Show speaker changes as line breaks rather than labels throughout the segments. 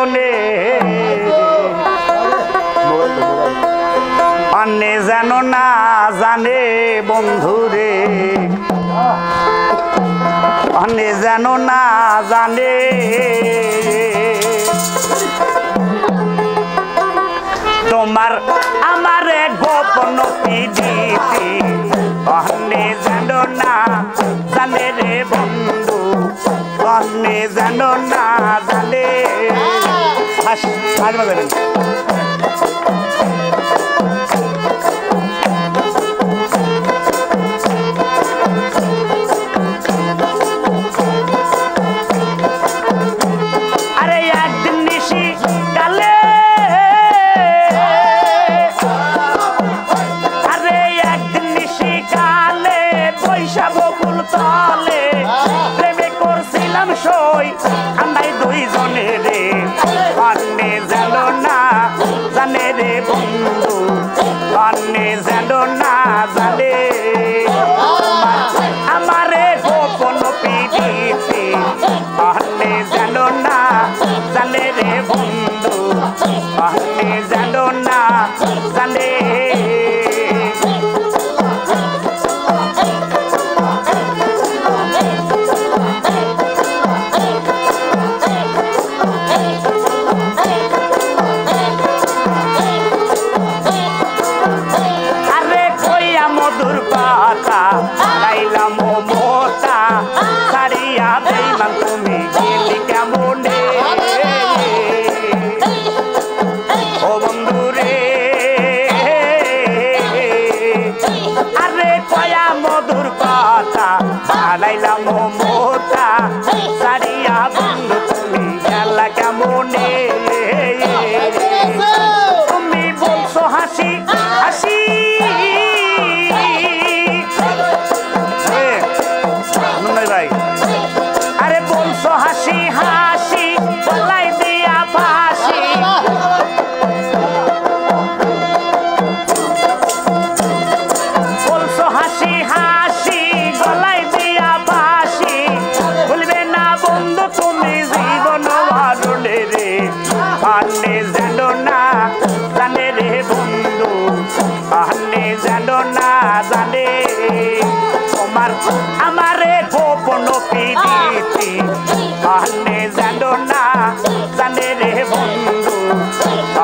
মরণে অন্যে যেন না জানে বন্ধুরে অন্যে যেন না জানে তোমার আমার গোপন পিড়িতি অন্যে যেন না জানে রে বন্ধু অন্যে যেন না জানে ঠান্ডায় দুইজনে রে অন্যে যেন না জানে রে বন্ধু অন্যে যেন না জানে আমারে গোপন পিড়িতি অন্যে যেন না জানে রে বন্ধু অন্যে যেন না জানে তুমি বলছো হাসি হাসি ভাই আরে বলছো হাসি হাসি গলায় দিয়া ফাঁসি বলছো হাসি হাসি গলায় দিয়া ফাঁসি ভুলবে না বন্ধু তুমি জীবন মরণে রে অন্যে যেন না জানে রে বন্ধু অন্যে যেন না জানে তোমার আমারে গোপন পিড়িতি অন্যে যেন না জানে রে বন্ধু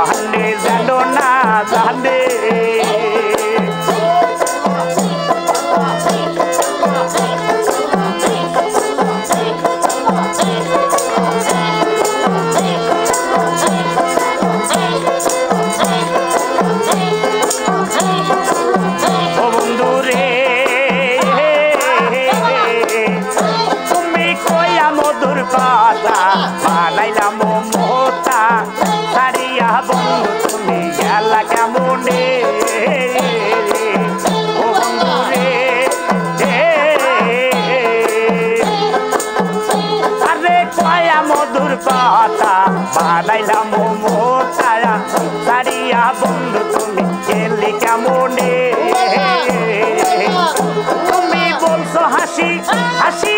অন্যে যেন না জানে বানাইলাম মোটা সারিয়া বন্ধু তুমি গেলা কেমনে ও বন্ধু রে আরে কয়া মধুর কথা বানাইলাম মোটা সারিয়া বন্ধু তুমি গেলি কেমনে তুমি বলছো হাসি হাসি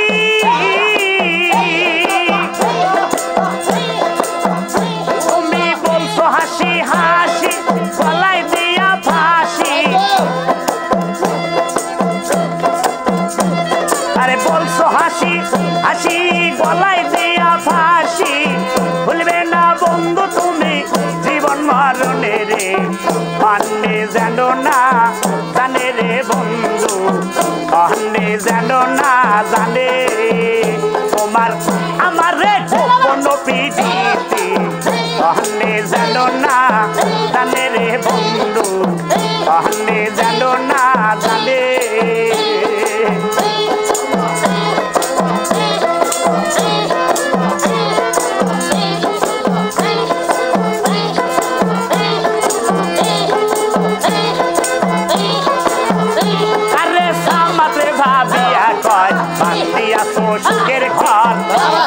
হাসি গলায় দিয়া ফাঁসি ভুলবে না বন্ধু তুমি জীবন মরণে রে অন্যে যেন না জানে রে বন্ধু অন্যে যেন না জানে তোমার আমার রে গোপন পিড়িতি অন্যে যেন না জানে রে বন্ধু অন্যে যেন না জানে সুখের ঘর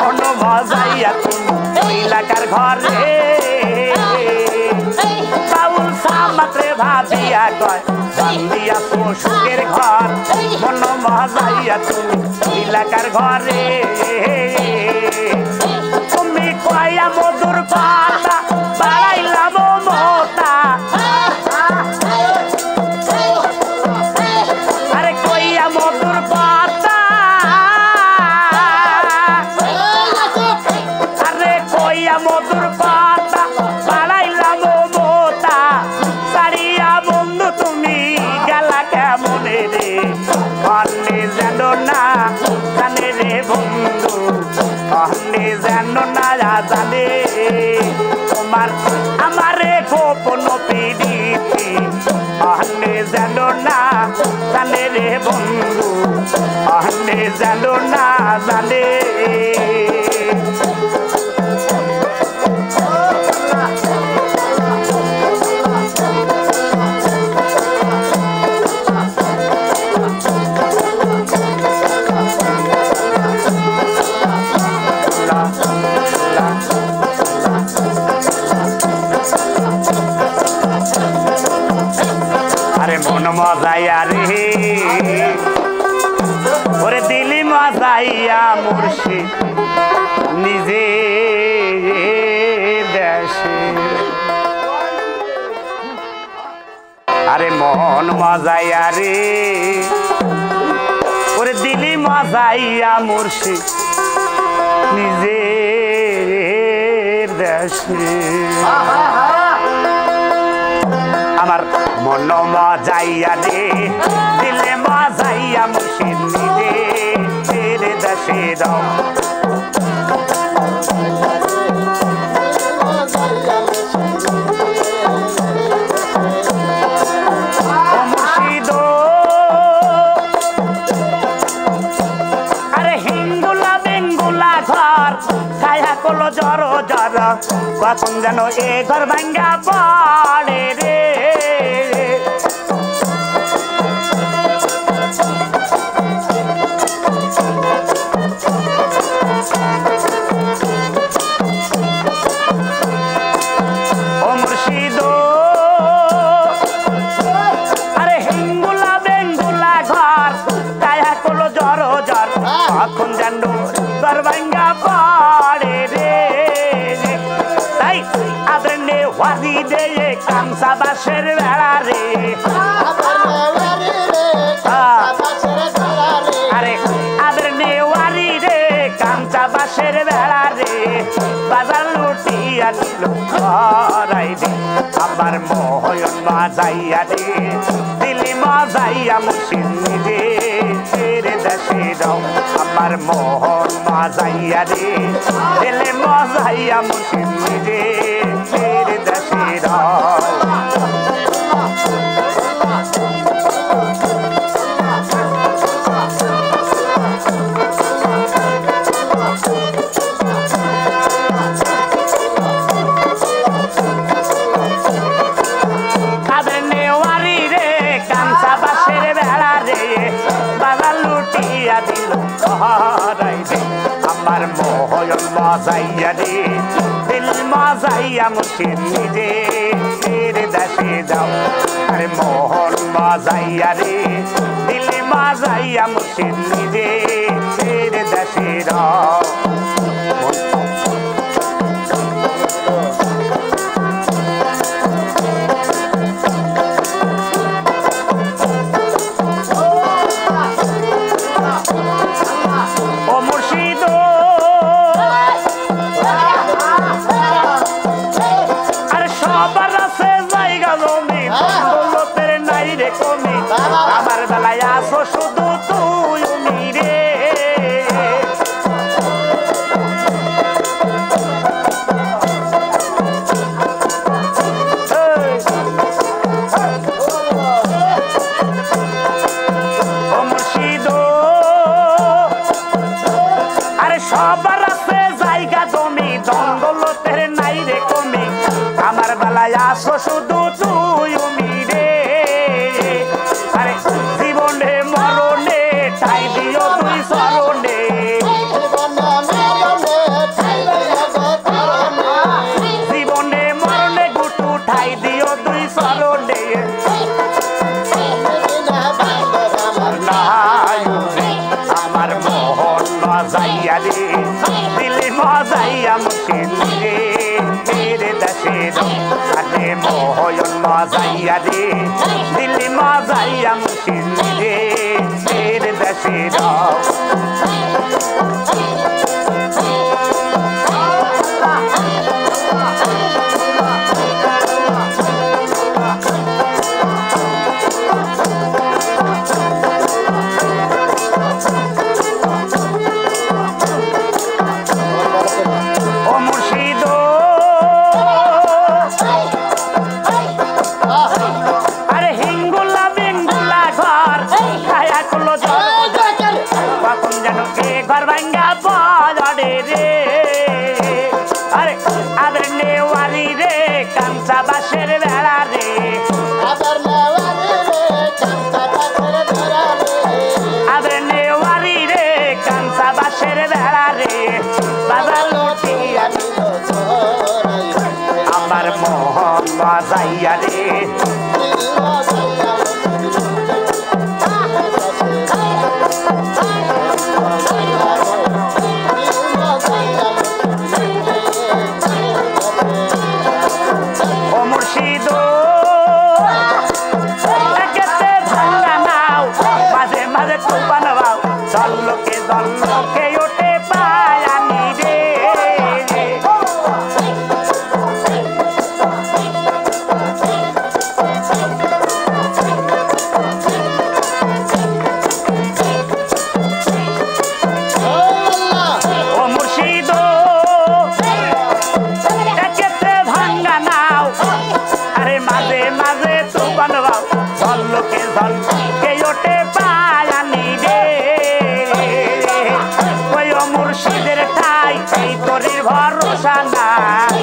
কোনো মজাইয়া তুমি এলাকার ঘরে বাউল সামাত্রে ভাবিয়া কয় বান্দিয়া তো সুখের ঘর কোনো মজাইয়া তুমি এলাকার ঘরে তুমি কয়া মধুর পাতা বাড়াইলাম মোতা আরে কইয়া মধুর পাতা আরে কইয়া মধুর পাতা বাড়াইলাম মোতা সারিয়া বন্ধু তুমি গেলা কেমনে রে অন্যে যেন না জানে রে বন্ধু অন্যে যেন না জানে তোমার আমারে গোপন প্রীতি অন্যে যেন না জানে রে বন্ধু অন্যে যেন না জানে মজাইয়া রে ওরে দিলি মজাইয়া মুর্শিদ নিজে দেশে আরে মন মজাইয়া রে ওরে দিলি মজাইয়া মুর্শিদ নিজে দেশে আমার মন মজাইয়া রে দিলে মজাইয়া মুর্শিদ নিজে তেরে দেশে দাও মুর্শিদ আরে হিঙ্গুলা বেঙ্গুলা ঘর ছায়া কলো জর জর কখন যেন এ ঘর ভাঙ্গা পড়ে রে এখন যেন গরবাঙ্গা পড়ে রে তাই আদর নে ওয়ারি দে কামসা বাসের বেড়া রে আরে আদর নে ওয়ারি রে কামসা বাসের বেড়া রে বাজার লুটিয়া দিল ঘরাই রে আমার মোহন মজাইয়া রে দিলি মজাইয়া মুর্শিদ নিজে তেরে দেশে দাও আমার মোহন মজাইয়া রে দিলে মজাইয়া মুর্শিদ নিজে তেরে দেশে দাও আমার মোহন মজাইয়া রে দিল মজাইয়া মুর্শিদ নিজে তেরে দেশে যাও আরে মোহন মজাইয়া রে দিল মজাইয়া মুর্শিদ নিজে তেরে দেশে যাও আমার বেলায় আসো শুধু তুই রে ও মুর্শিদ আরে সবার আছে জায়গা জমি দন্দলতের নাই রে কমি আমার বেলায় আসো শুধু তুই রে জীবনে মরণে ঠাই দিও তুই চরণে জীবনে মরণে গুটু ঠাই দিও তুই চরণে আমার মোহন মজাইয়া রে দিলে মজাইয়া মুর্শিদ দেশে দাও বাজাইয়া রে ও মুর্শিদ ভাঙ্গা নাও মাঝে মাঝে তুফান বাও জল্লোকে জল্লোকে ওঠে পায়ানি রে মুর্শিদের ঠাই এই তোরির ভরসা নাই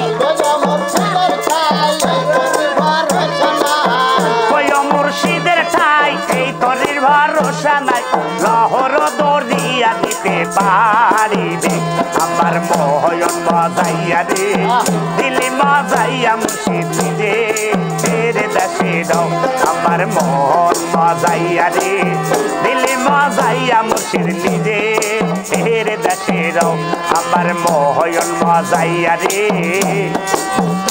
মুর্শিদের ঠাই এই তোরির ভরসা নাই লহর দরিয়া দিতে পারিবে আমার মহয়ন মজাইয়া রে দিলি মজাইয়া মুর্শিদ নিজে ছেড়ে দেশে দাও আমার মন মজাইয়া রে দিলি মজাইয়া মুর্শিদ নিজে ছেড়ে দেশে দাও আমার মহয়ন মজাইয়া রে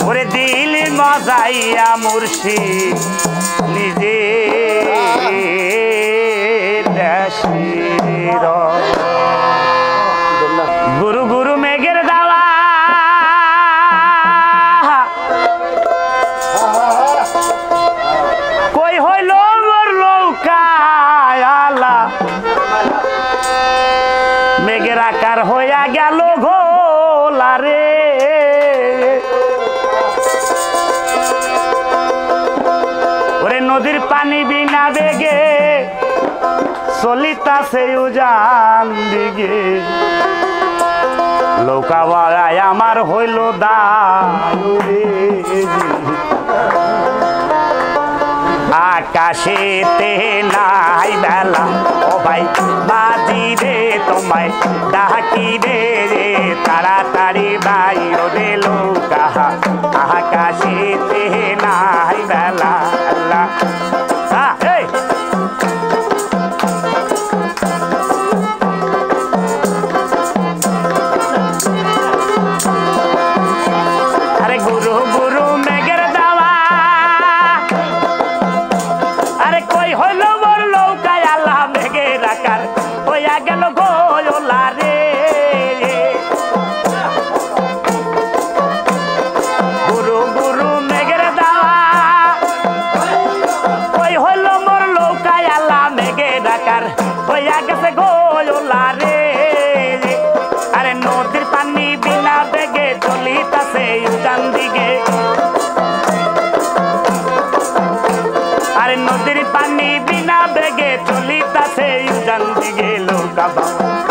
ওরে দিলি মজাইয়া মুর্শিদ নিজে দেশে দাও গুরু গুরু মেঘের দাওয়া কই হইল মোর লৌকায়ালা মেঘের আকার হইয়া গেল ঘোলা রে ওরে নদীর পানি বিনা বেগে চলিতাছে উজান দিকে লৌকাওয়ালায় আমার হইল দায়ুরে আকাশেতে নাই বেলা ও ভাই বাজি রে তোমায় ডাকি রে রে তাড়াতাড়ি বাইর রে লৌকা আকাশেতে নাই বেলা আল্লাহ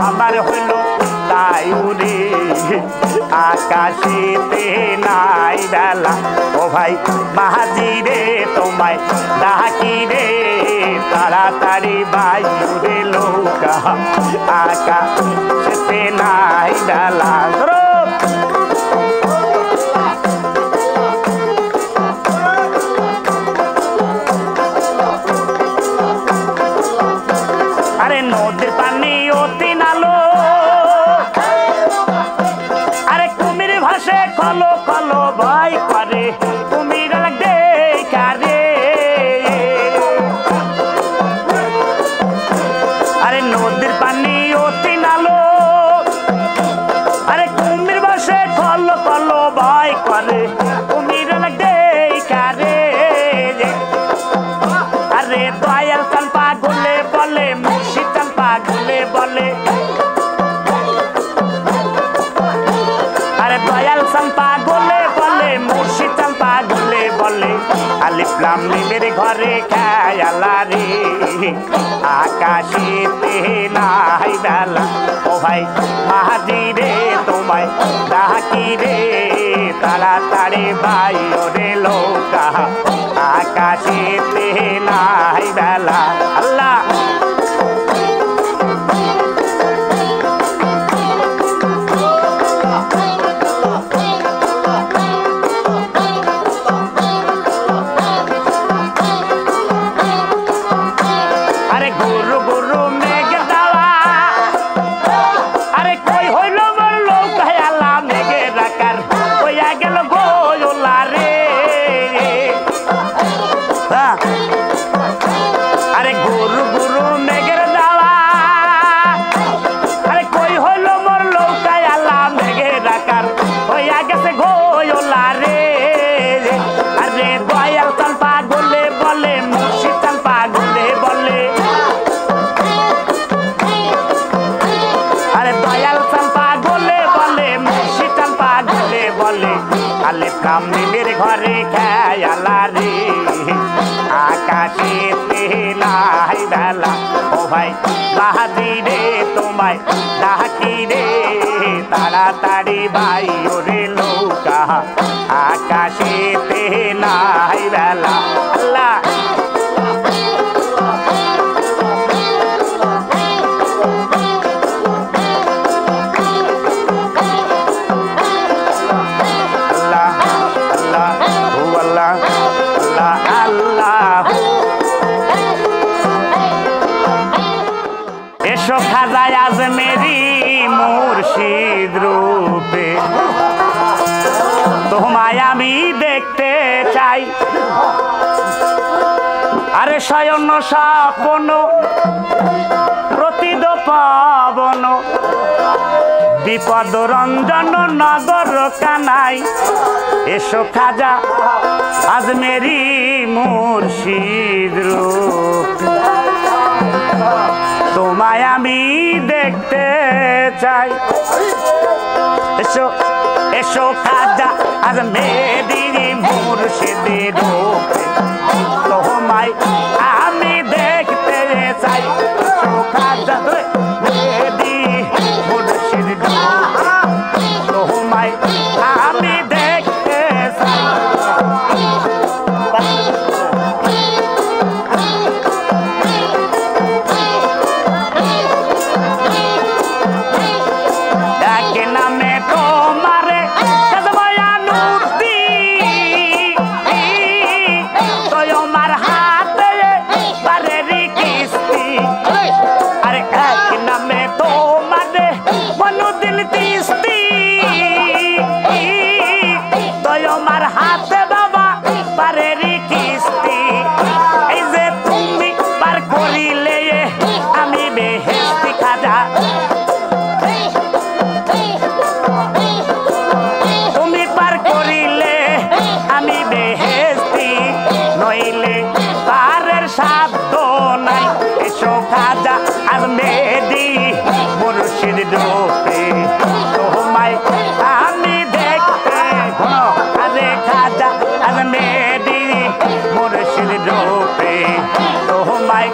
আমার হইল দায়ুরে আকাশেতে নাই বেলা ও ভাই বাজি রে তোমায় ডাকি রে তাড়াতাড়ি বাইরে লৌকা আকাশেতে নাই বেলা আরে নদীর পানি অতি নালো আরে কুমির ভাসে কলো কলো ভয় করে কুমির দেখা রে আরে নদী পানি অতি নালো আরে কুমির বসে কল কল ভয় করে কুমির কারে আরে দয়াল চান পাগলে বলে মুর্শিদ চান পাগলে বলে আরে দয়াল চান পাগলে বলে মুর্শিদ চান পাগলে বলে আলিফ লাম মিমের ঘরে খেয়ালা রে আকাশেতে নাই বেলা ও ভাই মাহাদি রে তোমায় ডাকি রে তাড়াতাড়ি বাইও রে লোকা আকাশেতে নাই বেলা আল্লাহ কামলির ঘরে খেয়ালা রে আকাশেতে নাই বেলা ও ভাই মাহাদি রে তোমায় ডাকি রে তাড়াতাড়ি বাইও রে লোকা আকাশেতে নাই বেলা আল্লাহ খাজায় আজমেরি মুর্শিদ রূপে তোমায় আমি দেখতে চাই আরে শয়ন স্বপ্ন প্রতিদ পাবন বিপদ রঞ্জন নগর কানাই এসো খাজা আজমেরি মুর্শিদ রূপে তোমায় আমি দেখতে চাই এসো এসো খাজা আজমেরি মুর্শিদ রূপে তোমায় আমি দেখতে চাই এসো খাজা আজমেরি মুর্শিদ রূপে তোমায় আমি দেখতে চাই আজমেরি মুর্শিদ রূপে তোমায় আমি দেখতে আরে খাজা আজমেরি মুর্শিদ রূপে তোমায়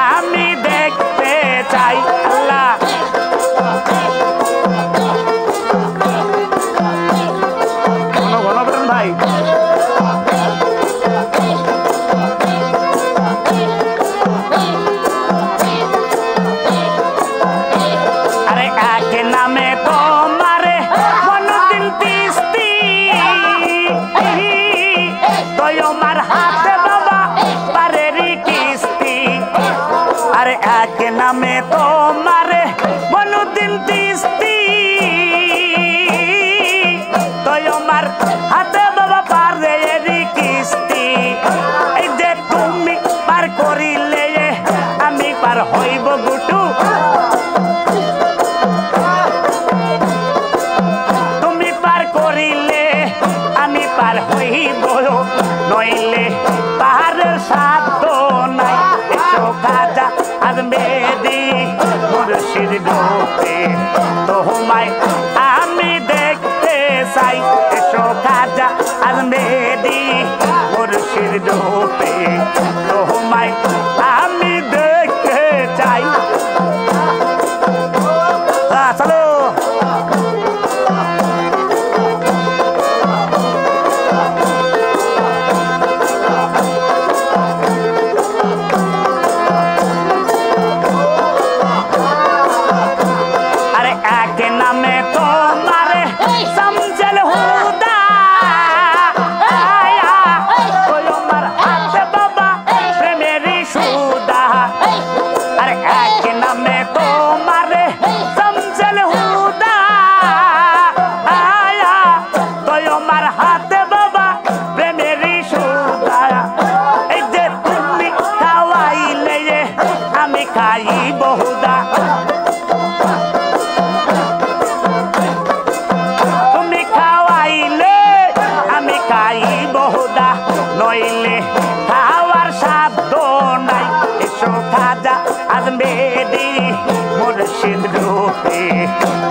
আমি দেখতে চাই আল্লাহ ঘন ঘন বলেন ভাই রূপে তোমায় আমি দেখতে চাই এসো খাজা আজমেরি মুর্শিদ রূপে তোমায় আমি দেখতে চাই চলো মুর্শিদ রূপে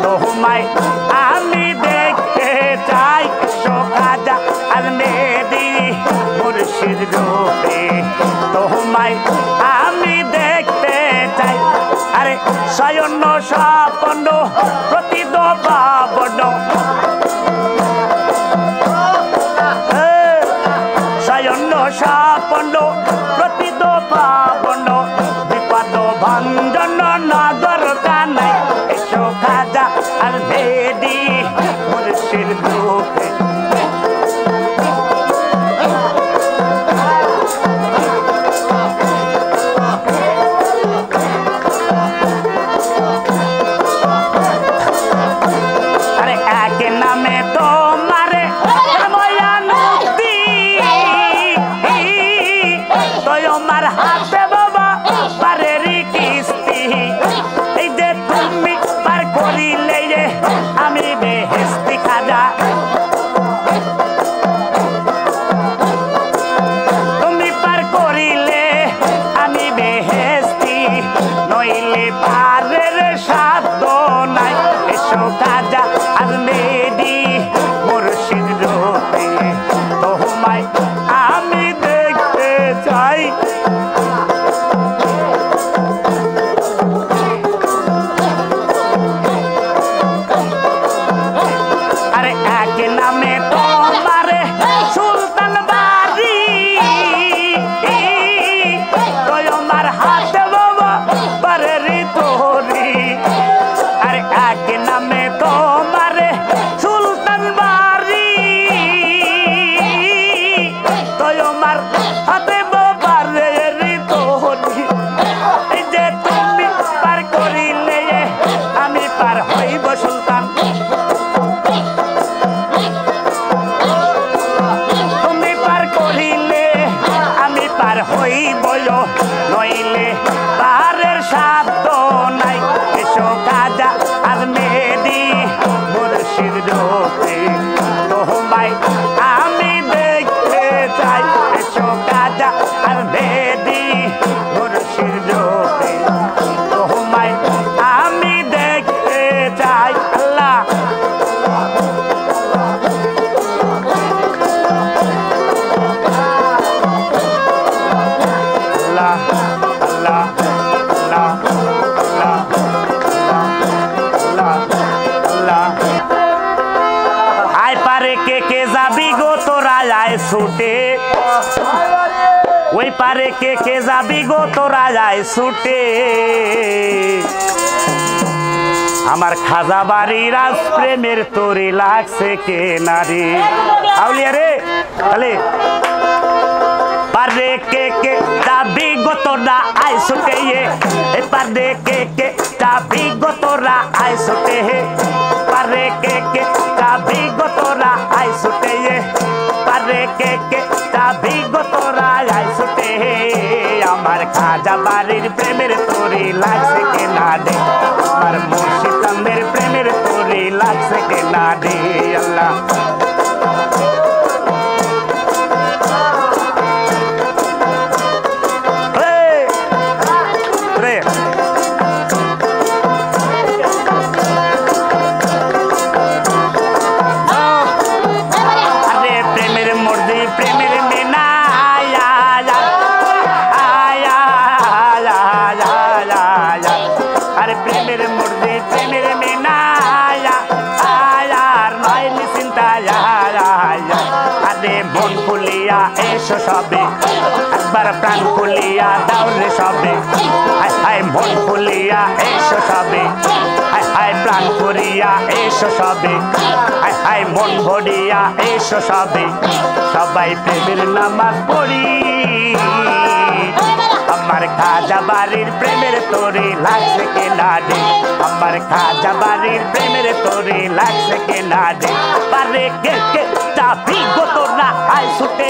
তোমায় আমি দেখতে চাই এসো খাজা আজমেরি মুর্শিদ রূপে তোমায় আমি দেখতে চাই আরে শয়ন স্বপ্ন প্রতিদ পাবন শয়ন স্বপ্ন প্রতিদ পাবন বিপদ ভঞ্জন নগর কানাই এসো খাজা আজমেরি মুর্শিদ রূপে আরে এক নামে তোমারে ময়ানুতি তোমার হাতে বাবা পারেরি কিস্তি এই যে তুমি পার করিলে আমি বেহেশতি খাজা তুমি পার করিলে আমি বেহেশতি নইলে পারের সাধ্য নাই এসো খাজা আজমেরি মুর্শিদ রূপে তোমায় আমি দেখতে চাই আরে এক নামে তোমারে সুলতান বাড়ি তোমার হাতে বাবা বারেরি তোরি আরে এক নামে তোমারে সুলতান বাড়ি তোমার হাতে বাবা বারেরি তোরি এই যে তুমি পার করিলে আমি পার হইব সুলতান তুমি পার করিলে আমি পার হইব নইলে পারের সাধ্য নাই এসো খাজা আজমেরি মুর্শিদ রূপে তোমায় আমি দেখতে চাই এসো খাজা আজমেরি মুর্শিদ রূপে তোমায় আমি দেখতে চাই আল্লাহ আয় পারে কে যাবি গো তোরা যায় ছুটে ওই পারে কে যাবি গো তোরা যায় ছুটে আমার খাজা বাড়ি রাজ প্রেমের তোরে লাগছে কে নারী আউলিয়া রে তাহলে পারে কে যাবি গো তোরা আয় ছুটে এ পারে কে যাবি গো তোরা আয় ছুটে পারে কে যাবি গো তোরা আয় ছুটে পারে কে যাবি গো তোরা আয় ছুটে আমার খাজা বাড়ির প্রেমের তোরে লাগছে কে না দে আমার মুর্শিদ চাঁদের প্রেমের তোরে লাগছে কে না দে আল্লাহ এসো সবে একবার প্রাণ খুলিয়া দাও রে সবে হায় হায় মন খুলিয়া এসো সবে হায় হায় প্রাণ খুলিয়া এসো সবে হায় হায় মন ভরিয়া এসো সবে সবাই প্রেমের নামাজ পড়ি আমার খাজা বাড়ির প্রেমের তোরে লাগছে কে না রে আমার খাজা বাড়ির প্রেমের তোরে লাগছে কে না রে পারে কে কে চাবি গো তোরা আয় ছুটে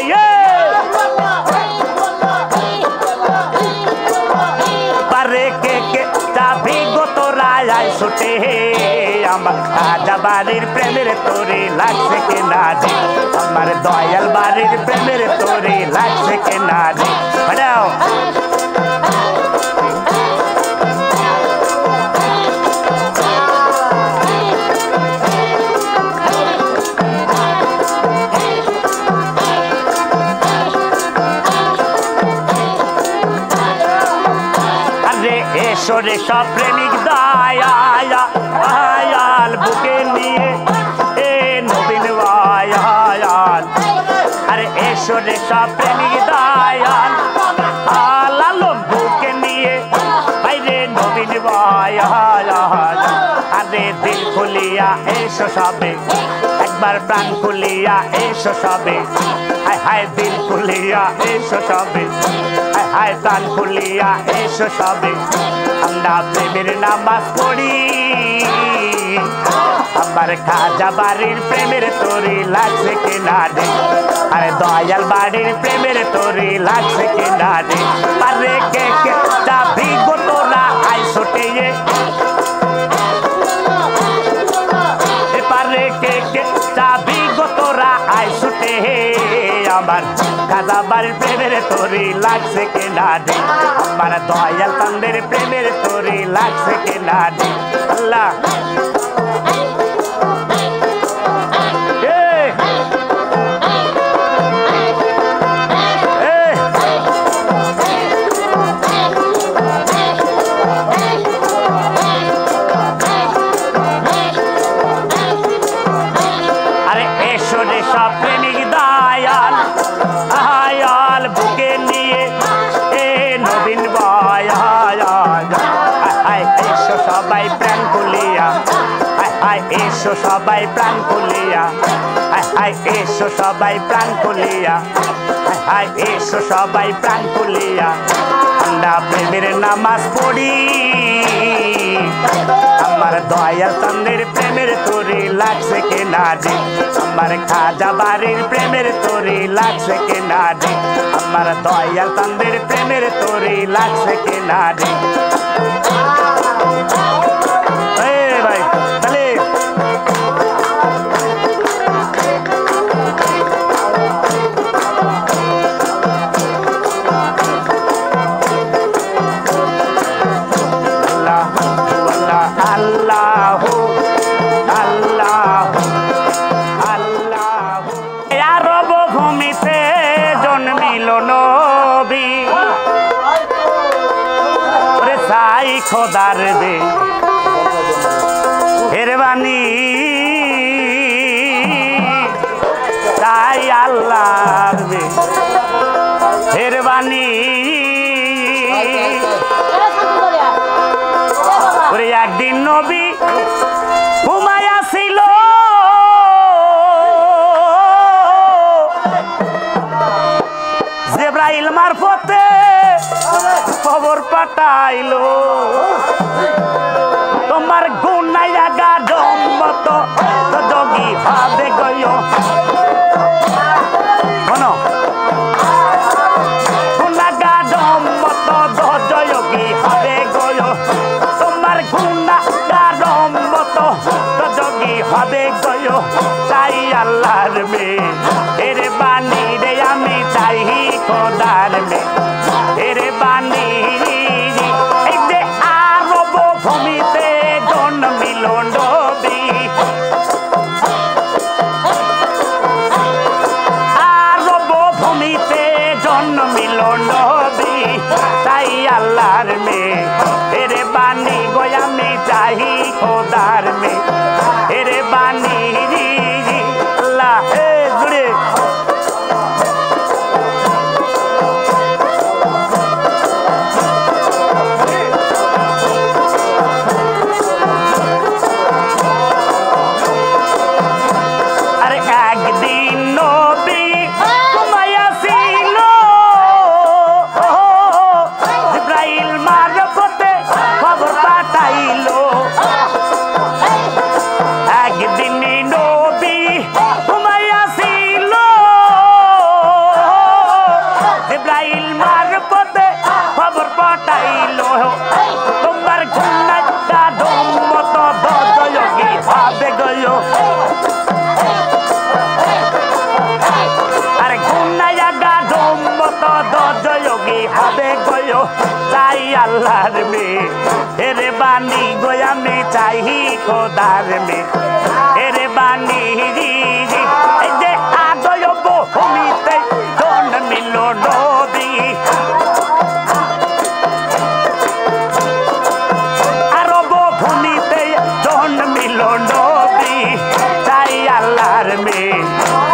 পারে কে কে চাবি গো তোরা আয় ছুটে আমার খাজা বাড়ির প্রেমের তোরে লাগছে কে না রে আমার দয়াল বাড়ির প্রেমের তোরে লাগছে কে না রে বাড়াও এসরে সব প্রেমিক দয়াল বুকে নিয়ে এ নবীন আয়াল আরে এসরে সব প্রেমিক দয়াল আলালো বুকে নিয়ে বাইরে নবীন আয়াল আরে দিল খুলিয়া এসো সবে একবার প্রাণ খুলিয়া এসো সবে হায় হায় দিল খুলিয়া এসো সবে হায় হায় প্রাণ খুলিয়া এসো সবে আমরা প্রেমের নামাজ পড়ি আমার খাজা বাড়ির প্রেমের তোরে লাগছে কে না রে আরে দয়াল বাড়ির প্রেমের তোরে লাগছে কে না রে পারে কে কে চাবি গো তোরা আই ছোটে পারে কে কে চাবি গো তোরা আই ছুটে আমার খাজা বাড়ির প্রেমের তোরে লাগছে কে না রে আমার দয়াল তন্দের প্রেমের তোরে লাগছে কে না রে আল্লাহ সব প্রেমিক দয়াল আয়াল বুকে নিয়ে এ নবীন আয়াল হায় এসো সবাই প্রাণ খুলিয়া হায় এসো সবাই প্রাণ খুলিয়া হায় এসো সবাই প্রাণ খুলিয়া হায় এসো সবাই প্রাণ খুলিয়া আমরা প্রেমের নামাজ পড়ি আমার দয়াল তন্দের প্রেমের তোরে লাগছে কে না রে আমার খাজা বাড়ির প্রেমের তোরে লাগছে কে না রে আমার দয়াল তন্দের প্রেমের তোরে লাগছে কে না রে ভাই তাহলে খোদার দে হেরবানি তাই আল্লাহর দে হেরবানি ওরে একদিন নবী ঘুমায়া ছিল জিবরাইল মারফতে খবর পাঠাইলো তোমার গুনাইয়া গাডম মতো যোগী হবে গয় শোনো গুনা গাডম মতো যোগী হবে গয় তোমার গুনা গাডম মতো যোগী হবে গয় চাই আল্লাহর মেয়ে এরে বাণী রে আমি চাই খোদার মেয়ে এরে বাণী এই যে আরব ভূমিতে জন্মিল নবী আরব ভূমিতে জন্মিল নবী তাই আল্লাহর মেয়ে এরে বাণী গো আমি চাই খোদার মেয়ে এরে বাণী আল্লাহ জুড়ে আল্লাহর মেয়ে এরে বানি গো আমি চাই খোদার মেয়ে এরে বানি এই যে আদয় ভূমিতে জন্মিল নবী আরব ভূমিতে জন্মিল নবী চাই আল্লাহর মেয়ে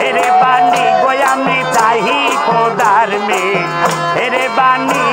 এরে বানি গো আমি চাই খোদার মেয়ে এরে বানি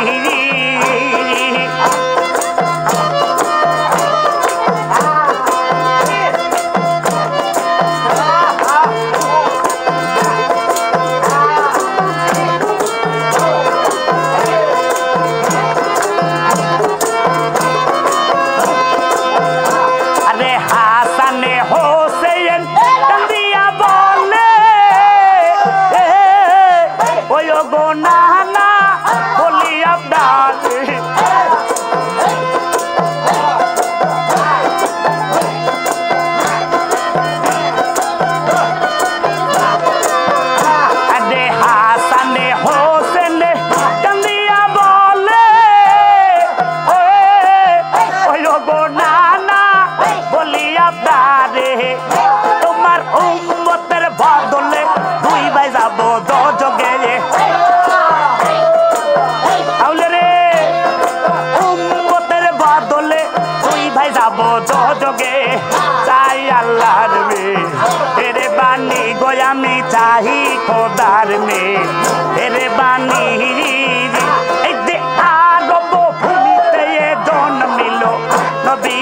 তোমার উম্মতের বদলে দুই ভাই যাব দোজগে আউলে রে উম্মতের বদলে দুই ভাই যাব দোজগে চাই আল্লাহর মেয়ে এরে বানি গো আমি চাই খোদার মেয়ে এরে বানি এই যে আরব ভূমিতে জন্মিল নবী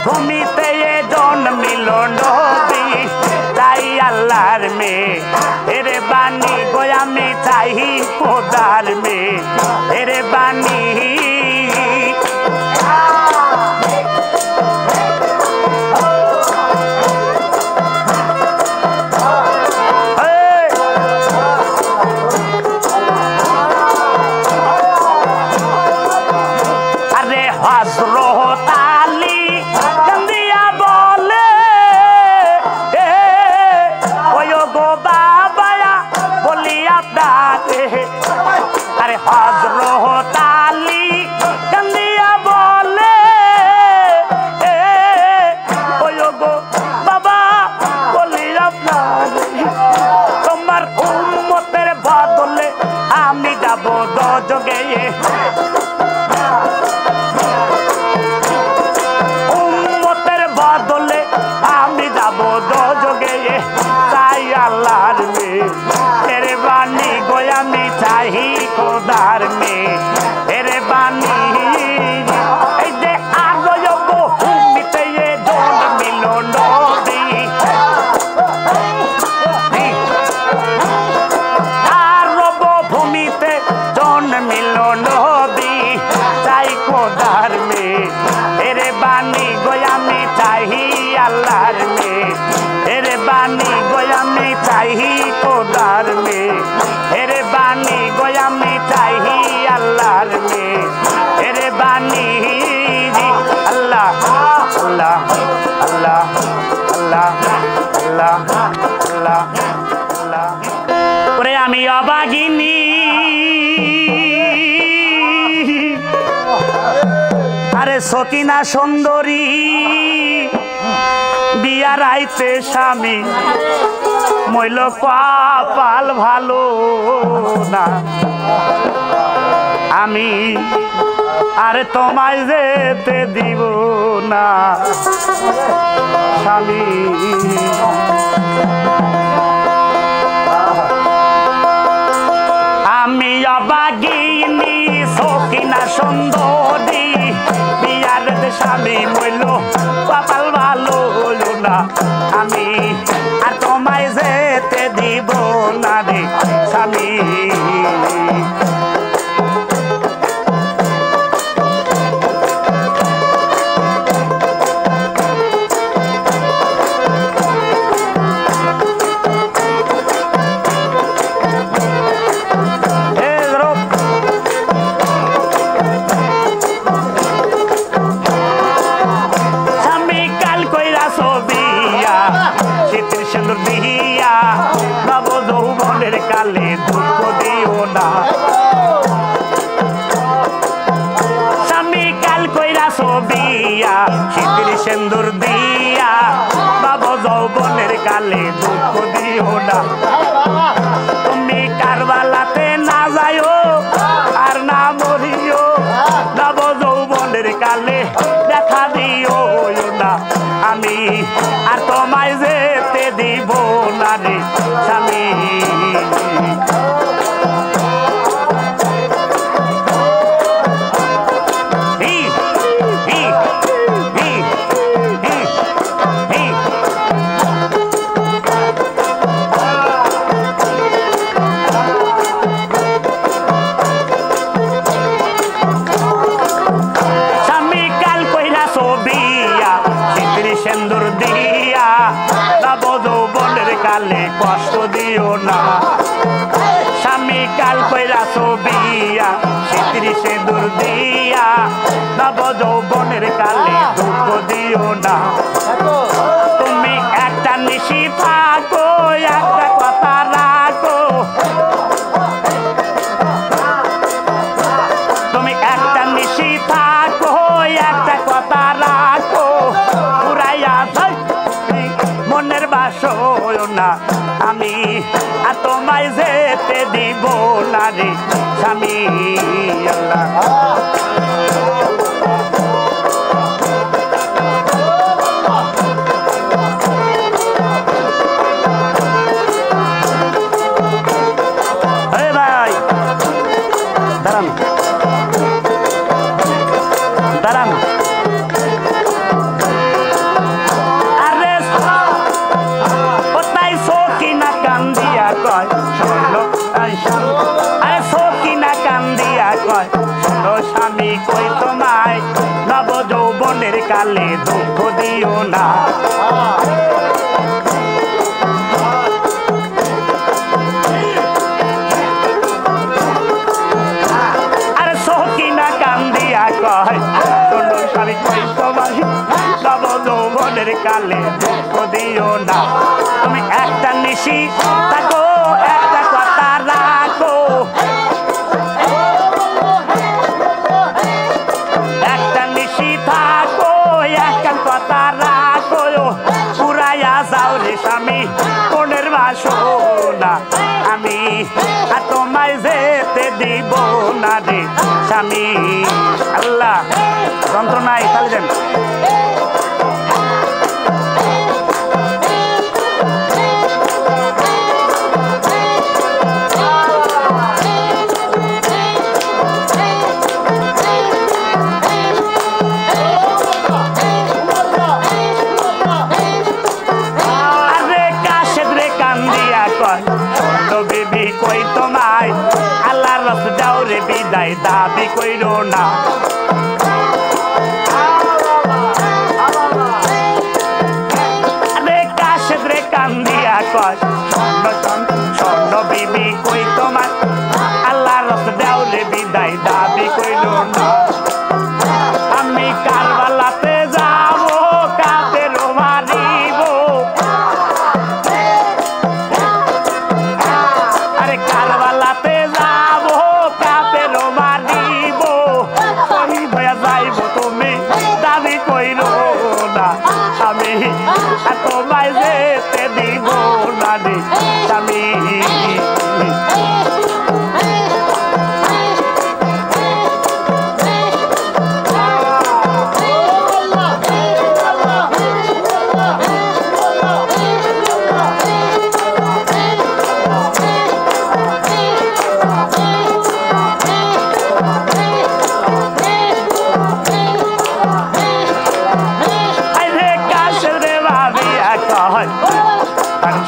ভূমিতে জন্মিল নবী তাই আল্লাহর মেয়ে এরে বানি গো আমি চাই খোদার মেয়ে এরে বানি আরে হযরত আলী কান্দিয়া বলে ওই গো বাবা বলি আপনাকে আরে হযরত আলী কান্দিয়া বলে ওই গো বাবা বলি আপনাকে তোমার উম্মতের বদলে আমি যাব দোজগে উম্মতের বদলে আমি যাব দোজগে চাই আল্লাহর মেয়ে এরে বানি গো আমি চাই খোদার মেয়ে এরে বানি এই যে আরব ভূমিতে জন্মিল নবী আরব ভূমিতে জন্মিল নবী চাই খোদার মেয়ে এরে বানি গো আমি চাই আল্লাহর মেয়ে এরে বানি গো আমি চাই খোদার মেয়ে এরে বানি গো আমি চাই আল্লাহর মেয়ে এরে বানি আল্লাহ আল্লাহ আল্লাহ আল্লাহ আল্লাহ আল্লাহ আল্লাহ ওরে আমি অবাগিনী আরে সকিনা সুন্দরী বিয়ার আইতে স্বামী মইল কপাল ভালো না আমি আরে তোমায় যেতে দিব না স্বামী আমি অবাগিনী সকিনা সুন্দরী বিয়ার স্বামী মইল কপাল ভালো না আমি আর তোমায় যেতে দিব না রে স্বামী ছবিয়া শীতের সিন্দুর দিয়া নব যৌবনের কালে দুঃখ দিও না তুমি কারবালাতে না যাইও আর না মরিও নব যৌবনের কালে দেখা দিও না আমি আর তোমায় যেতে দিব না রে স্বামী সিন্দুর দিয়া নব যৌবনের কালে কষ্ট দিও না স্বামী কাল কইরা ছবিয়া শীতের সিন্দুর দিয়া নব যৌবনের কালে দুঃখ দিও না তুমি একটা নিশি থাকো একটা কথা রাখো তুমি একটা নিশি থাকো একটা কথা রাখো মনের বাসনা না আমি আর তোমায় যেতে দিব না রে স্বামী আল্লাহ স্বামী কই তোমায় নব যৌবনের কালে দুঃখ দিও না আরে সকিনা কান্দিয়া কয় শোনো স্বামী কই তোমায় নব যৌবনের কালে দুঃখ দিও না তুমি একটা নিশি থাকো একটা কথা রাখো কথা রাখো পুরাইয়া যাও রে স্বামী মনের বাসনা আমি আর তোমায় যেতে দিব না রে স্বামী আল্লাহ যন্ত্রণায় তাহলে যান কই তোমায় আল্লাহ রস দাও রে বিদায় দাবি কইরো না আরে কাশেদ রে কান্দিয়া কয় স্বর্ণ বিবি কই তোমায় আল্লাহ রস দাও রে বিদায় দাবি কইরো না আমি কারবালাতে যাবো কাপের মারিব কারবালাতে যাবো কাপের মারিব শহীদ হয়ে যাইব তুমি দাবি কইরো না আমি তোমায় যেতে দিব না রে স্বামী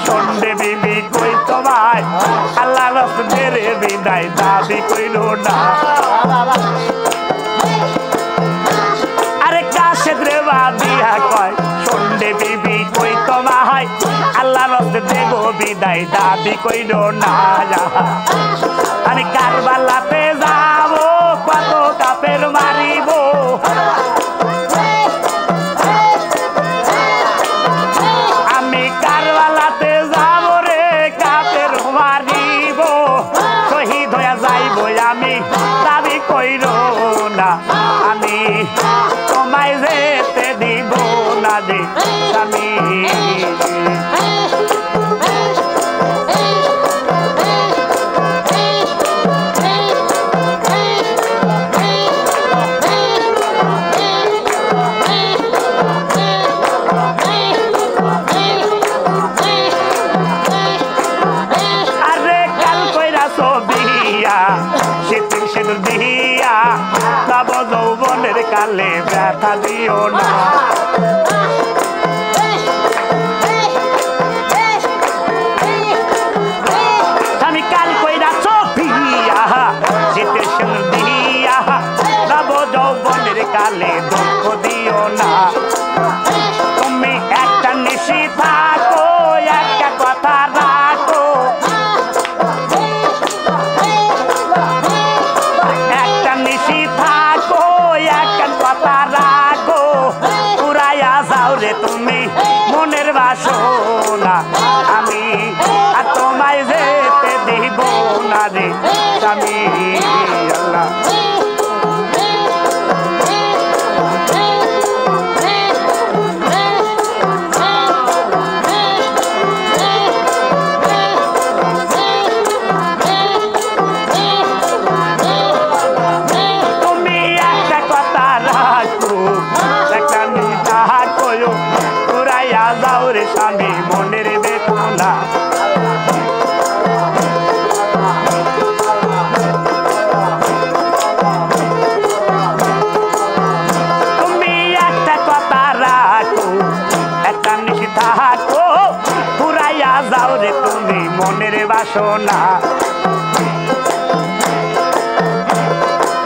সন্ধ্যে বিবি কই তোমায় আল্লাহ রস মেরে বিদায় দাবি কইরো না আরে কাশেদ রে বাবিয়া কয় সন্ধ্যে বিবি কই তোমায় আল্লাহ রস দেব বিদায় দাবি কইরো না আরে কারবালাতে যাবো কত কাপের মারিব আমি দাবি কইরো না আমি যাব যৌবনের কালে ব্যথা দিও না আমি কাল কইরা চোপিয়া যেতে শুন দিয়া যাব যৌবনের কালে দুঃখ দিও না তুমি একটা নিশি থাকো একটা কথা রাখো একটা নিশি থাকো একটা কথা রাখো পুরাইয়া যাও রে তুমি মনের বাসনা আমি আর তোমায় যেতে দিব না রে স্বামী আল্লাহ স্বামী মনের বেদনা তুমি একটা কথা রাখো একটা নিশি থাকো পুরাইয়া যাও রে তুমি মনের বাসনা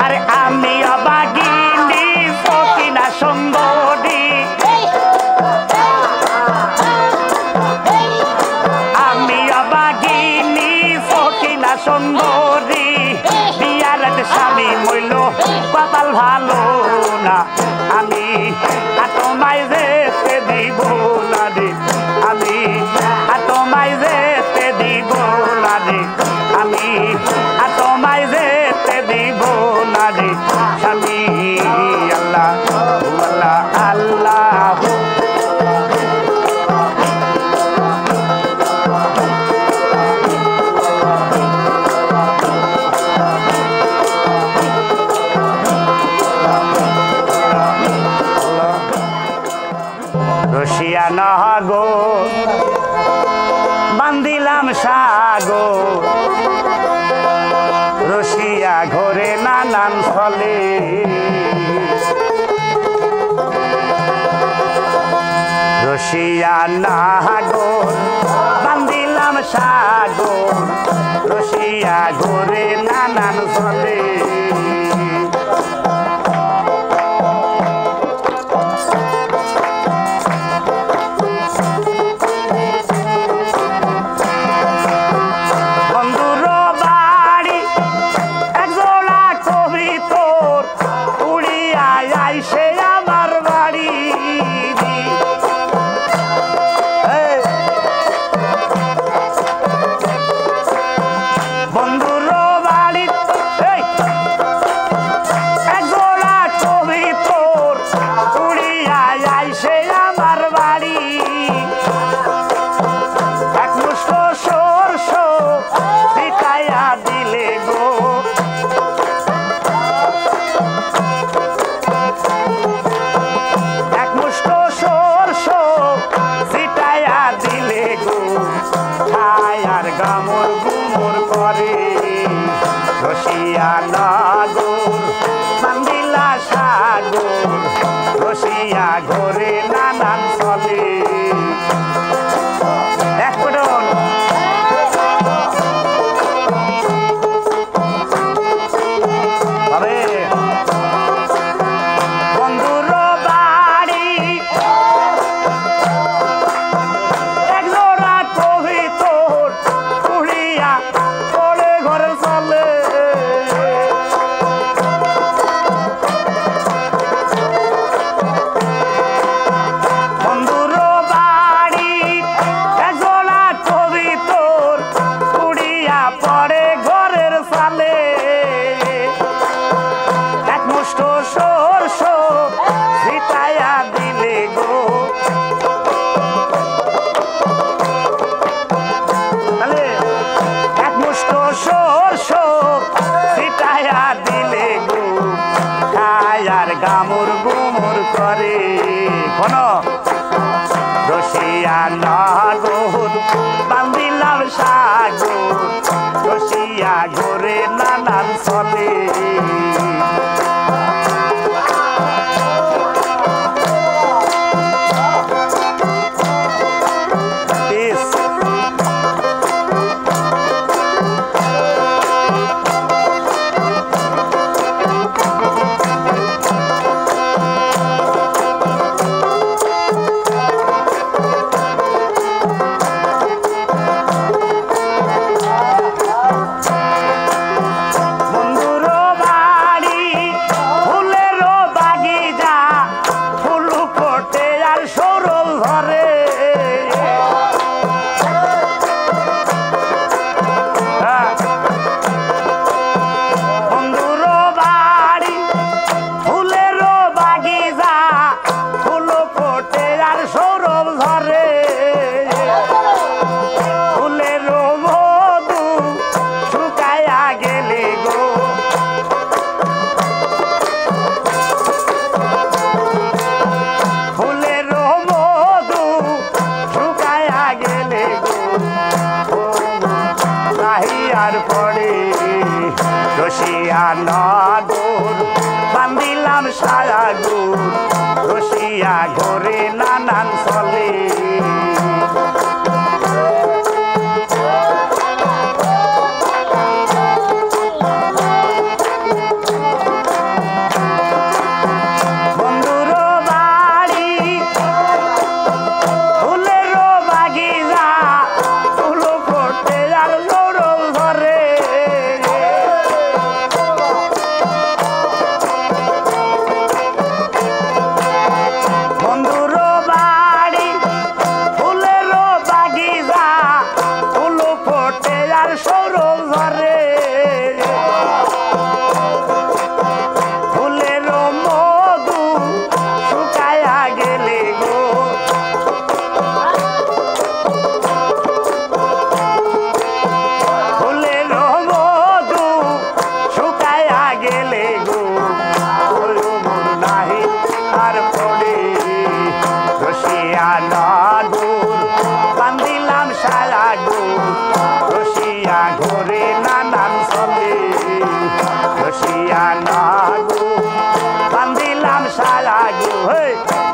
আরে আমি অবাগিনী সকিনা সুন্দরী সুন্দরী বিয়ার স্বামী মইল কপাল ভালো না আমি তোমায় যেতে দিব না রে আমি তোমায় যেতে দিব না রে আমি তোমায় যেতে দিব না রে স্বামী আল্লাহ আল্লাহ আল্লাহ রসিয়া নহগো বান্দিলাম সাগো রসিয়া ঘরে নানান ফলে রসিয়া নাগো বান্দিলাম সাগো রসিয়া ঘরে নানান ফলে রসিয়া নগর বান্দিলা সাগর রসিয়া ঘরে নানান চলে এক পটন হবে বন্ধুর বাড়ি এক জোড়া কবিতর উড়িয়া পড়ে ঘরে চলে গামুর গুমুর করে কোন রসিয়া নগর বান্দিলাম সাগর রসিয়া ঘরে নানান চলে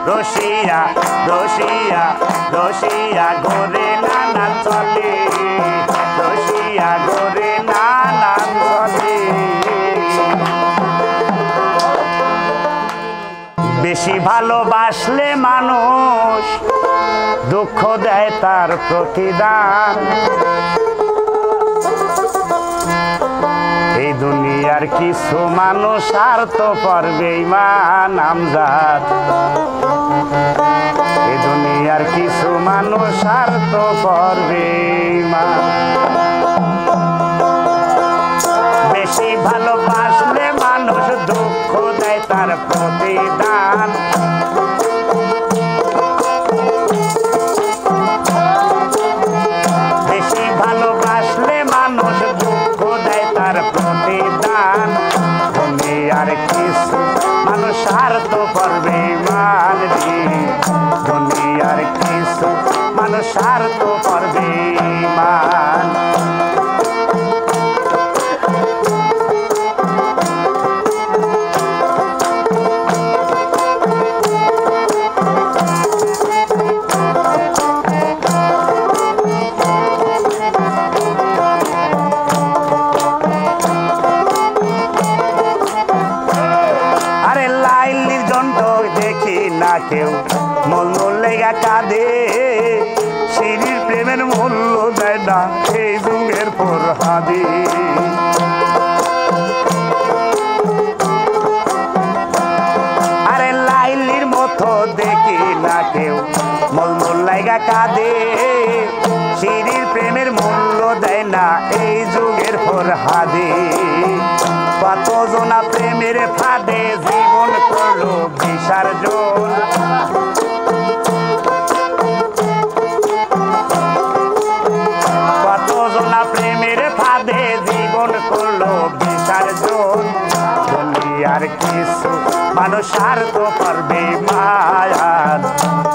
রসিয়া রসিয়া রসিয়া গোরে নানান চলে রসিয়া গোরে নানান চলে বেশি ভালোবাসলে মানুষ দুঃখ দেয় তার প্রতিদান এই দুনিয়ার কিছু মানুষ স্বার্থপর বেঈমান আমজাদ এই দুনিয়ার কিছু মানুষ স্বার্থপর বেঈমান বেশি ভালোবাসলে মানুষ দুঃখ দেয় তার প্রতিদান বেশি ভালোবাসলে মানুষ দুঃখ দেয় তার প্রতিদান দুনিয়ার কিছু মানুষ স্বার্থপর বেঈমান দুনিয়ার কিছু মানুষ স্বার্থপর বেঈমান কেউ মূল্য লেগা কাঁদে সিঁড়ির প্রেমের মূল্য দেয় না এই যুগের পর হাদি আরে লাইলির মতো দেখি না কেউ মূল্য লেগা কাঁদে সিঁড়ির প্রেমের মূল্য দেয় না এই যুগের পর হাদি কতজনা প্রেমের ফাঁদে জীবন করলো বিসর্জন কতজনা প্রেমের ফাঁদে জীবন করলো বিসর্জন দুনিয়ার কিছু মানুষ স্বার্থপর বেঈমান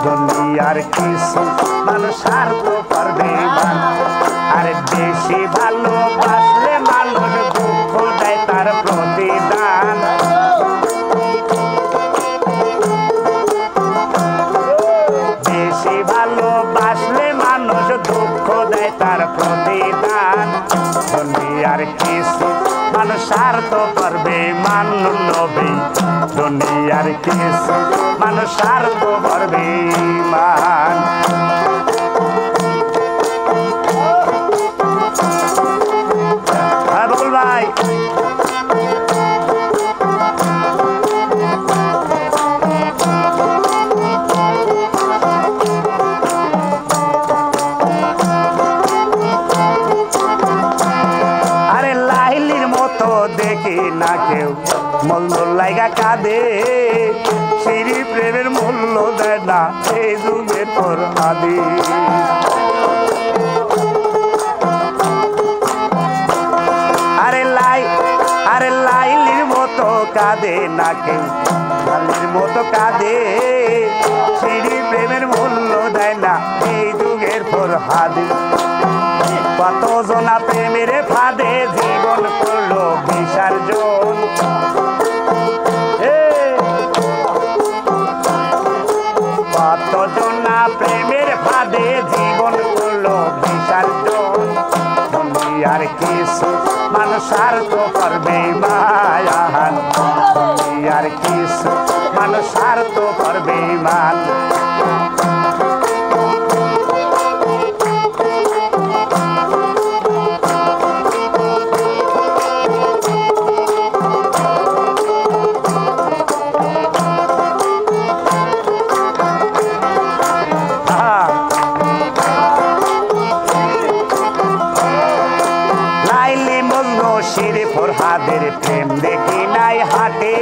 দুনিয়ার কিছু মানুষ স্বার্থপর বেঈমান আরে বেশি ভালোবাসলে মানুষ দুঃখ দেয় তার প্রতিদান বেশি ভালোবাসলে মানুষ দুঃখ দেয় তার প্রতিদান দুনিয়ার কিছু মানুষ স্বার্থপর বেঈমান নবী দুনিয়ার কিছু মানুষ স্বার্থপর বেঈমান বল ভাই আরে লাইলির মতো দেখি না কেউ মূল্য লাইগা কাঁদে সিঁড়ি প্রেমের মূল্য দেয় না এই যুগের পর আদি আরে লাইলির মতো কাঁদে না কেউ লাইলির মতো কাঁদে সিঁড়ি প্রেমের মূল্য দেয় না এই যুগের পর হাদি কতজনা প্রেমের ফাঁদে জীবন করলো বিসর্জন কতজনা প্রেমের ফাঁদে জীবন করলো বিসর্জন দুনিয়ার কিছু মানুষ স্বার্থপর বেঈমান দুনিয়ার কিছু মানুষ স্বার্থপর বেঈমান ফরহাদের প্রেম দেখি নাই হাটে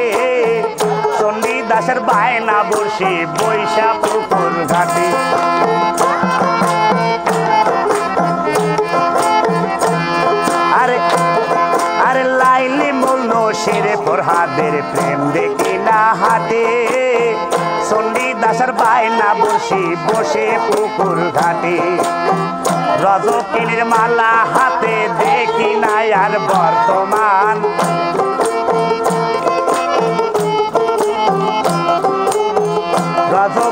চণ্ডীদাসের বায়না বসে বৈশা পুকুর ঘাটে আরে লাইলি মূল নশিরে ফরহাদের প্রেম দেখি না হাটে চণ্ডীদাসের বায়না বসে পুকুর ঘাটে রজকিনীর মালা হাতে দেখি নাই আর বর্তমান রজক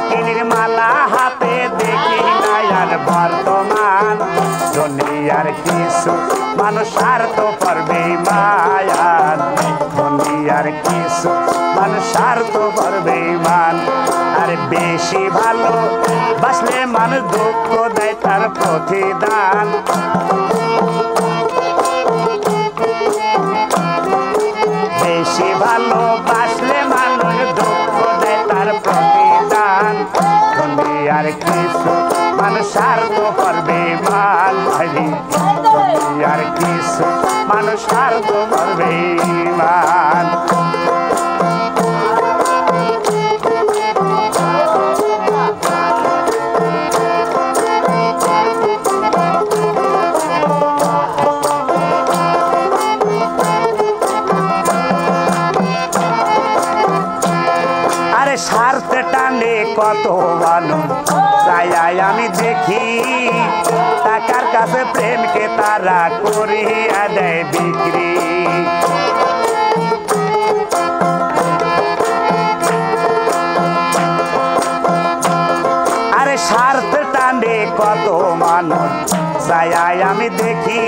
স্বার্থ করবে মান আর বেশি ভালো বাসলে মানুষ দুঃখ দেয় তার প্রতিদান বেশি ভালো বাসলে মানুষ দুঃখ দেয় তার প্রতিদান দুনিয়ার কিছু মানুষ স্বার্থ করবে মান দুনিয়ার কিছু মানুষ স্বার্থ করবে মান স্বার্থে টানে কত মানুষ চাই আমি দেখি টাকার কাছে প্রেমকে তারা করিয়া দেয় বিক্রি আরে স্বার্থে টানে কত মানুষ চাই আমি দেখি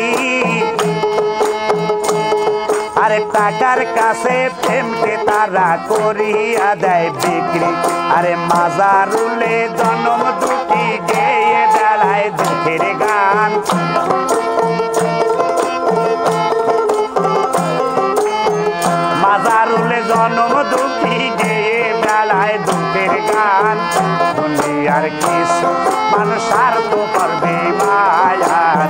আরে টাকার কাছে প্রেমকে তারা করিয়া দেয় বিক্রি আরে মাজারুলে জনম দুটি গেয়ে বেড়ায় দুঃখের গান মাজারুলে জনম দুটি গেয়ে বেড়ায় দুঃখের গান দুনিয়ার কিছু মানুষ স্বার্থ করবে মায়ান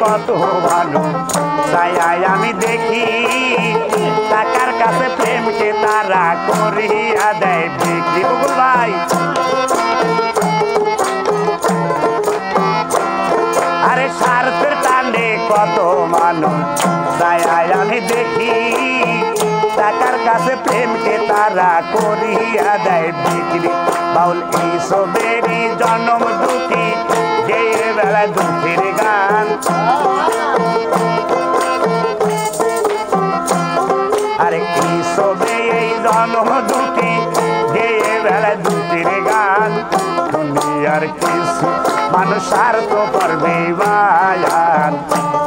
কত ভালো চাই আমি দেখি টাকার কাছে প্রেমকে তারা করিয়া দেয় বিক্রি বকুল ভাই আরে স্বার্থের টানে কত মানুষ চাই আমি দেখি টাকার কাছে প্রেমকে তারা করিয়া দেয় বিক্রি বাউল এইসবেরই জন্ম দুটি গেয়ে বেড়ায় দুঃখের গান আরে এইসবে এই জন্ম দুটি গেয়ে বেড়ায় দুঃখের গান দুনিয়ার কিছু মানুষ স্বার্থ করবে মায়ান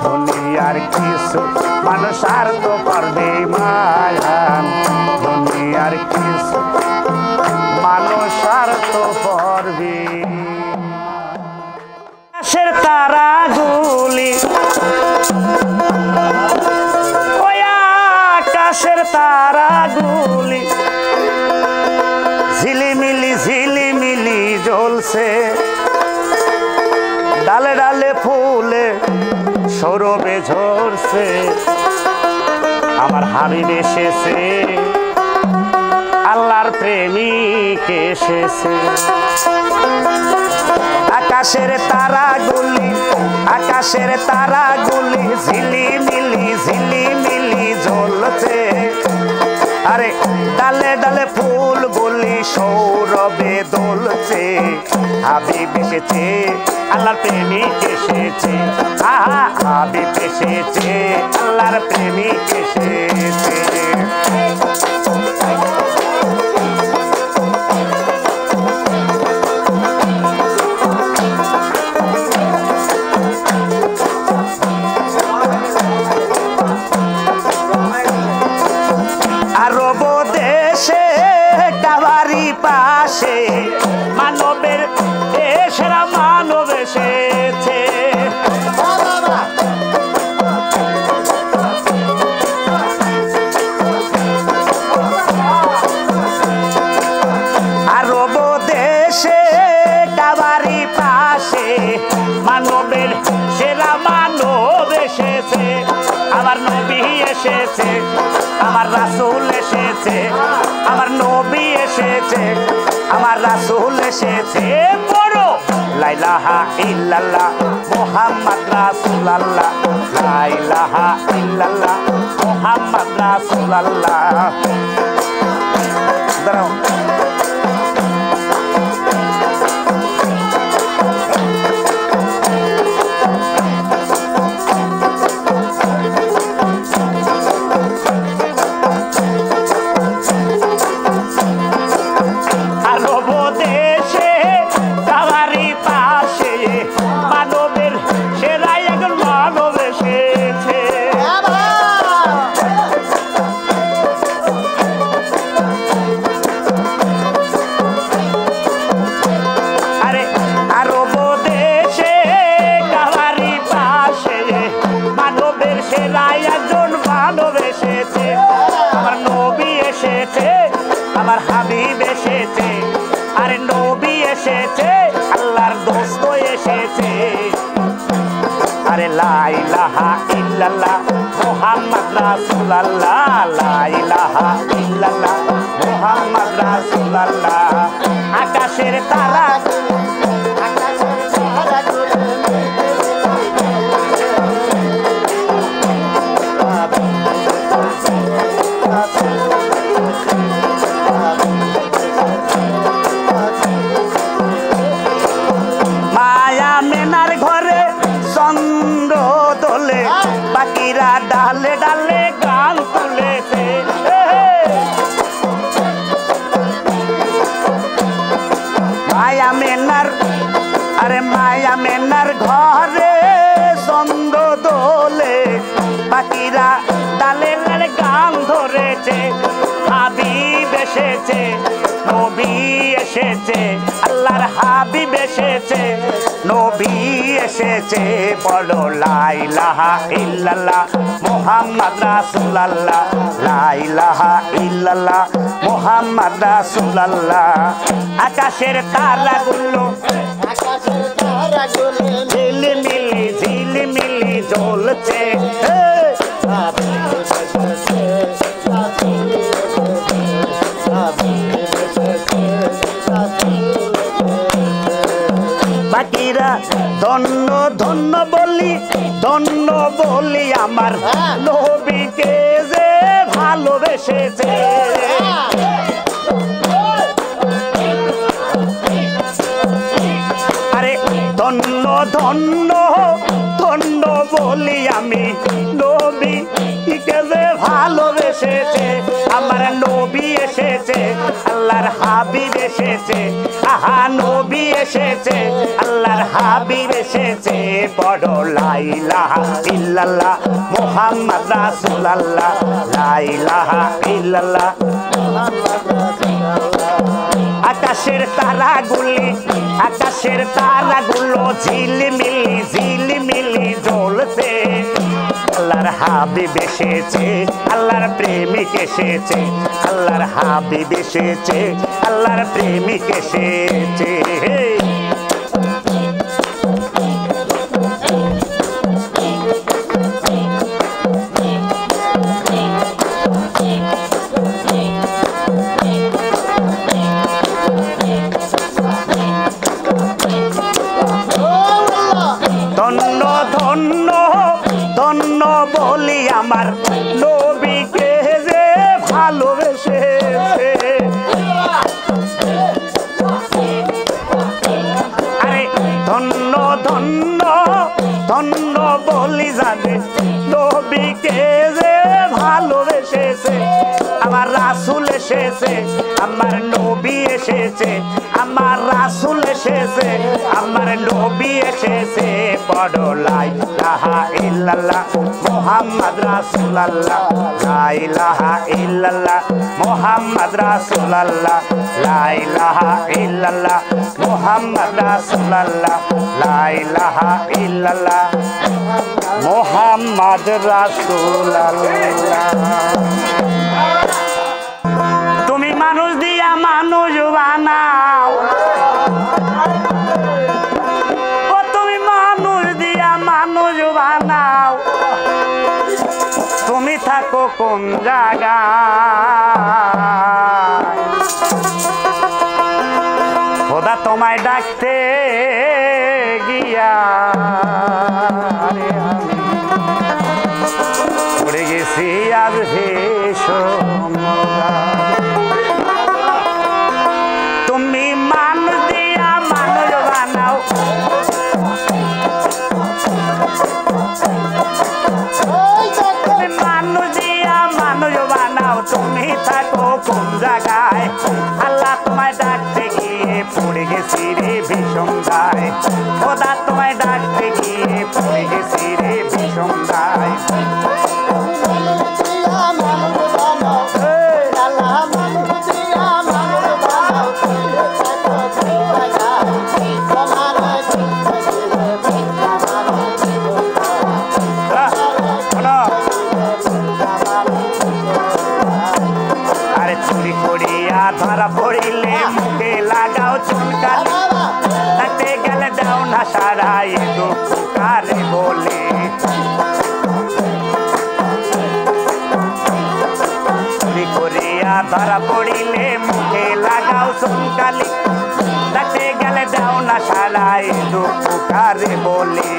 দুনিয়ার কিছু মানুষ স্বার্থ করবে মায়ান দুনিয়ার কিছু মানুষ স্বার্থ করবে আকাশের তারাগুলি ওই আকাশের তারাগুলি ঝিলিমিলি জ্বলছে ডালে ডালে ফুলে সৌরভে ঝরছে আমার হাবিব এসেছে আল্লাহর প্রেমিক এসেছে আকাশের তারাগুলি ঝিলিমিলি জ্বলছে আরে ডালে ডালে ফুলগুলি সৌরভে দোলছে হাবিব এসেছে আল্লাহর প্রেমিক এসেছে আহা হাবিব এসেছে আল্লাহর প্রেমিক এসেছে পাশে মানবের দেশেরা মানব এসেছে আরব দেশে কাবারি পাশে মানবের সেরা মানব এসেছে আমার নবী এসেছে আমার রাসূল এসেছে আমার নবী এসেছে আমার রাসূল এসেছে বড় লা ইলাহা ইল্লাল্লাহ মুহাম্মদ রাসূলুল্লাহ লা ইলাহা ইল্লাল্লাহ মুহাম্মদ রাসূলুল্লাহ দাঁড়াও লা ইলাহা ইল্লাল্লাহ মুহাম্মদ রাসূলুল্লাহ লা ইলাহা ইল্লাল্লাহ মুহাম্মদ রাসূলুল্লাহ আকাশের তারা পাখিরা ডালে ডালে গান তুলেছে মায়া মেনার আরে মায়া মেনার ঘরে ছন্দ দোলে পাখিরা ডালে ডালে গান ধরেছে হাবিব এসেছে নবী এসেছে আল্লাহর হাবিব এসেছে নবী এসেছে বলো লা ইলাহা ইল্লাল্লাহ মুহাম্মদ রাসূলুল্লাহ লা ইলাহা ইল্লাল্লাহ মুহাম্মদ রাসূলুল্লাহ আকাশের তারাগুলো ঝিলিমিলি ঝিলিমিলি জ্বলছে পাখিরা ধন্য ধন্য বলি আমার নবীকে যে ভালোবেসেছে আরে ধন্য ধন্য ধন্য বলি আমি নবীকে যে ভালোবেসেছে আমার নবী এসেছে আল্লাহর হাবিব এসেছে আহা নবী এসেছে আল্লাহর হাবিব এসেছে বড় লা ইলাহা ইল্লাল্লাহ মুহাম্মদ রাসূলুল্লাহ লা ইলাহা ইল্লাল্লাহ আকাশের তারাগুলো ঝিলিমিলি ঝিলিমিলি জ্বলছে আল্লাহর হাবিব এসেছে আল্লাহর প্রেমিক এসেছে আল্লাহর হাবিব এসেছে আল্লাহর প্রেমিক এসেছে ধন্য ধন্য ধন্য বলি আমার নবীকে যে ভালোবেসেছে আরে ধন্য ধন্য ধন্য বলি জানে নবীকে যে ভালোবেসেছে আমার রাসূল এসেছে আমার নবী এসেছে আমার রাসূল এসেছে আমার নবী এসেছে বড় লা ইলাহা ইল্লাল্লাহ মুহাম্মদ রাসূলুল্লাহ লা ইলাহা ইল্লাল্লাহ মুহাম্মদ রাসূলুল্লাহ লা ইলাহা ইল্লাল্লাহ মুহাম্মদ রাসূলুল্লাহ লা ইলাহা ইল্লাল্লাহ মুহাম্মদ রাসূলুল্লাহ তুমি মানুষ দিয়া মানুষ বানাও ও তুমি মানুষ দিয়া মানুষ বানাও তুমি থাকো কোন জায়গায় খোদা তোমায় ডাকতে গিয়া পড়ে গেছি আজ ভীষণ তুমি মানুষ দিয়া মানুষ বানাও মানুষ দিয়া মানুষ বানাও তুমি থাকো কোন জায়গায় আল্লাহ তোমায় ডাকতে গিয়ে পড়ে গেছি রে ভীষণ দায় খোদা তোমায় ডাকতে গিয়ে পড়ে গেছি রে ভীষণ দায় ধরা পড়িলে মুখে লাগাও চুনকালি থাকতে গেলে দাও না সারাই দুঃখ কারে বলে না সারাই দুঃখ কারে বলি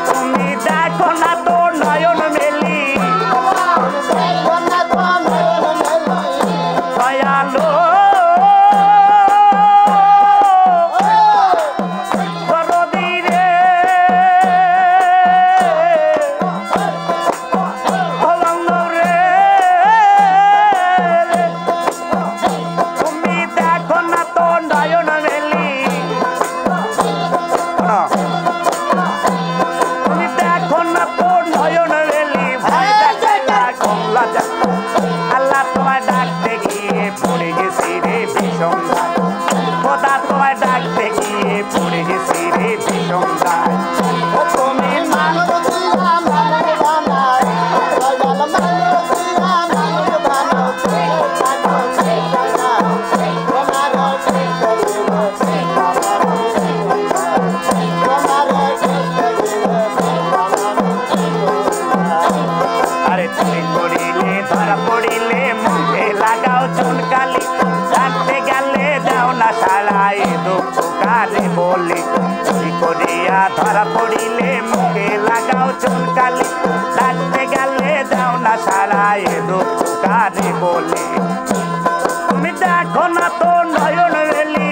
তুমি দেখো না তো নয়ন মেলি দয়ালো ধরা পড়িলে মুখে লাগাও চুনকালি ডাকতে গেলে যাও না সারাই দুঃখ কারে বলে তুমি দেখো না তো নয়ন মেলি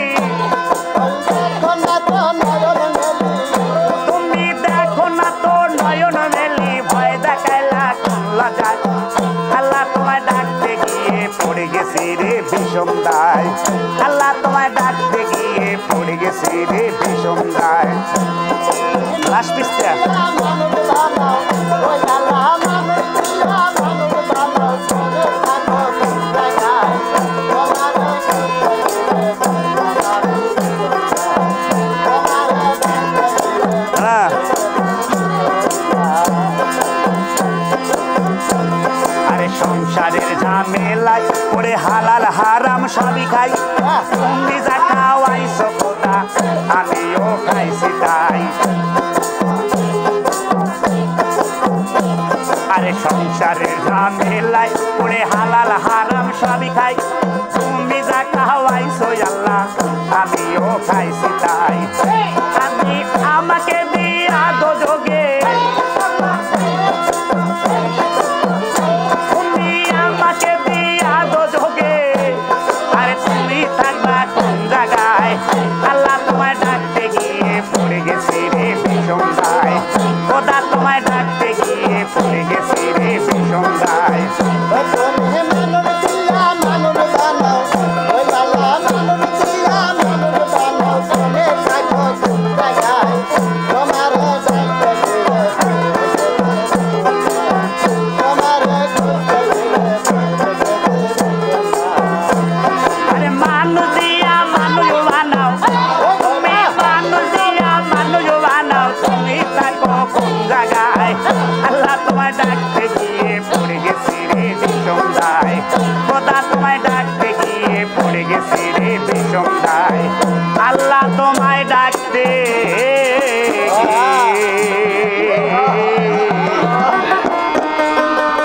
তুমি দেখো না তো নয়ন মেলি ভয় দেখাইলা কমলা যায় আল্লাহ তোমায় ডাকতে গিয়ে পড়ে গেছি রে বিষম দায় আল্লাহ তোমায় ডাকতে গিয়ে পড়ে গেছি রে বিষম দায় লাশ পিছতে আরে সংসারের ঝামেলায় পড়ে হালাল হারাম সবই খাই তুমি যা খাওয়াইছো খোদা আমিও খাইছি তাই আরে সংসারের ঝামেলায় পড়ে হালাল হারাম সবই খাই তুমি যা খাওয়াইছো আল্লাহ আমিও খাইছি তাই আমি আমাকে দিয়া দোজগে তুমি আমাকে দিয়া দোজগে আরে তুমি থাকবা কোন জায়গায় আল্লাহ তোমায় ডাকতে গিয়ে পড়ে গেছি রে বিষম দায় খোদা তোমায় ডাকতে গিয়ে পড়ে গেছি রে বিষম দায় আল্লাহ তোমায় ডাকতে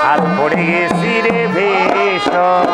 আর পড়ে গেছি রে ভীষণ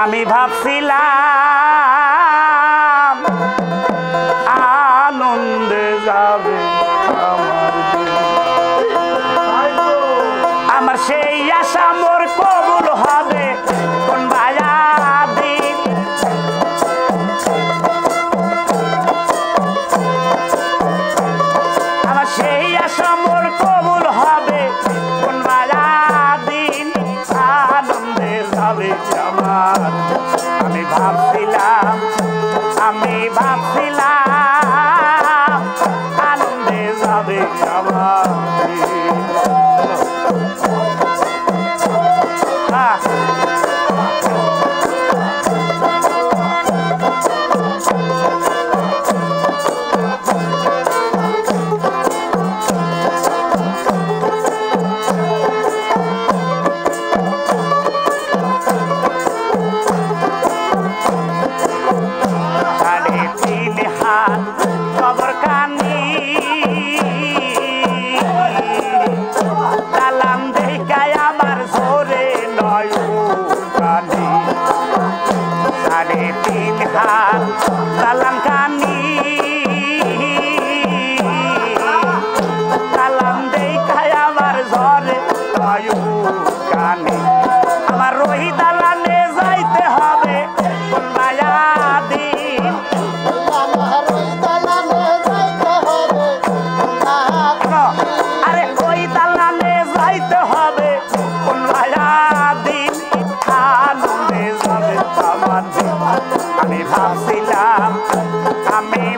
আমি ভাবছিলাম আনন্দে যাবে আমার সেই আশা মোর কবুল হবে কোন ভায়া দিন আমার সেই আশা মোর কবুল হবে কোন ভায়া দিন আনন্দে যাবে আমার আমি ভাবছিলাম আনন্দ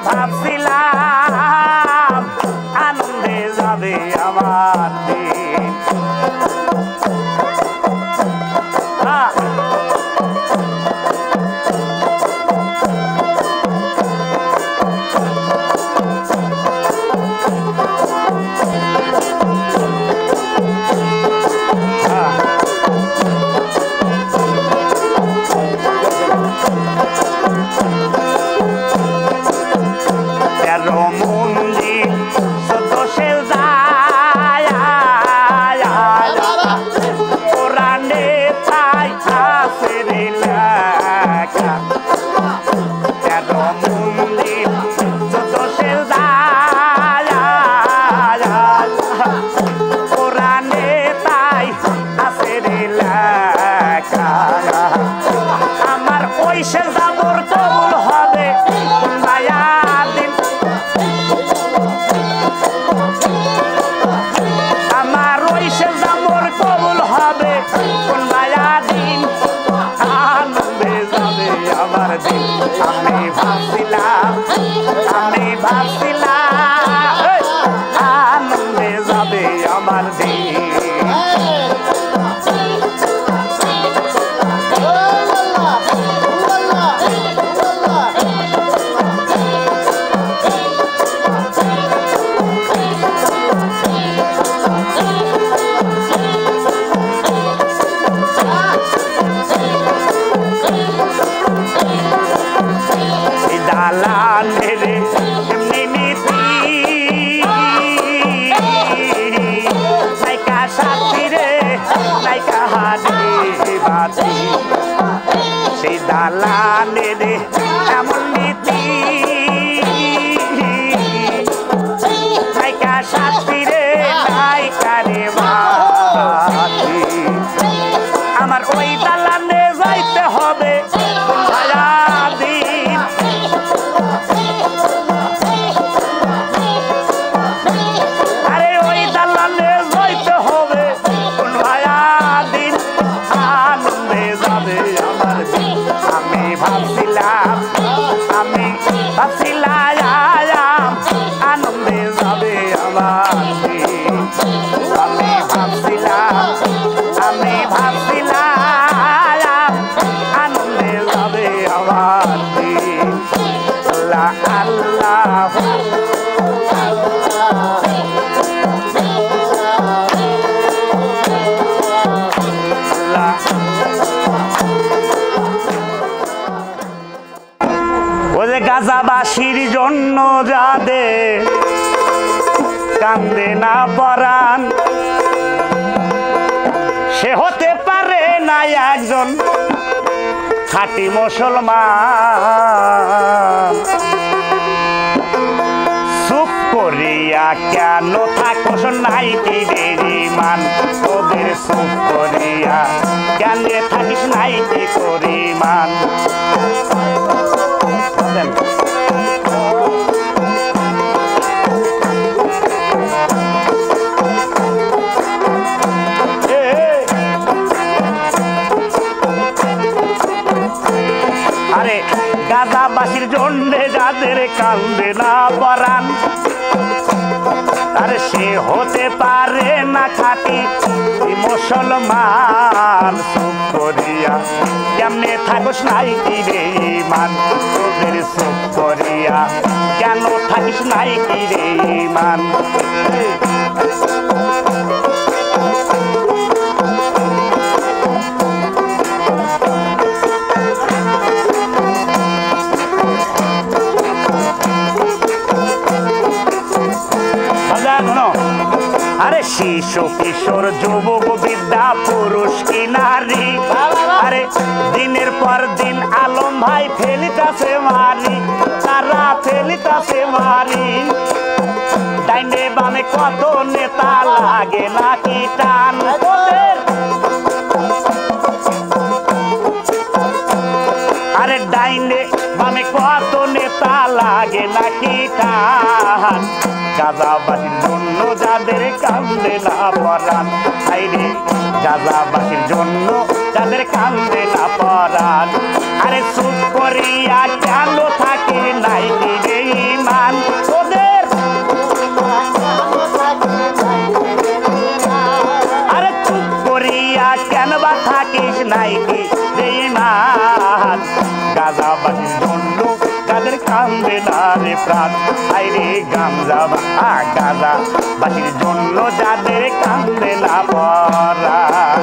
ভাবছিলাম আনন্দে যাবে আমার দিন আমি ভাবছিলাম আনন্দে যাবে আমার দিন সেই দালানে রে এমন নীতি নায়িকা সাথী রে নায়িকা রে মাতি আমার ওই দালানে যাইতে হবে সারাদিন আরে ওই দালানে যাইতে হবে সারাদিন আনন্দে যাবে আমার দিন আমি ভাবছিলাম আনন্দে যাবে আমার দিন আমি ভাবছিলাম আনন্দে যাবে আমার দিন আল্লাহ আল্লাহ গাজাবাসীর জন্য যাদের কান্দে না পরাণ সে হতে পারে না একজন খাঁটি মুসলমান চুপ করিয়া কেন থাকোস নাইটি মান তোদের চুপ করিয়া কেন থাকিস নাইটি পরিমাণ আরে গাজাবাসীর জন্য যাদের কান্দে না পরাণ আরে সে হতে পারে না খাঁটি মুসলমান চুপ করিয়া কেমনে থাকোস নাইটি রে মান তোদের চুপ করিয়া কেন থাকিস নাইটি রে মান আরে শিশু কিশোর যুবক বৃদ্ধা পুরুষ কি নারী আরে দিনের পর দিন আলম ভাই ফেলিতাছে মারি তারা ফেলিতাছে মারি ডাইনে বামে কত নেতা লাগে নাকি টান আরে ডাইনে বামে কত নেতা লাগে নাকি টান গাজাবাসীর জন্য যাদের কান্দে না পরাণ আইরে গাজাবাসীর জন্য যাদের কান্দে না পরাণ আরে চুপ করিয়া কেন থাকে নাইটি রে বেঈমান তোদের আরে চুপ করিয়া কেন বা থাকিস নাই কি বেঈমান গাঁজাবাজির জন্য কাদের কান্দে না রে প্রাণ আইরে গাঁজাবাজির জন্য যাদের কান্দে না পরাণ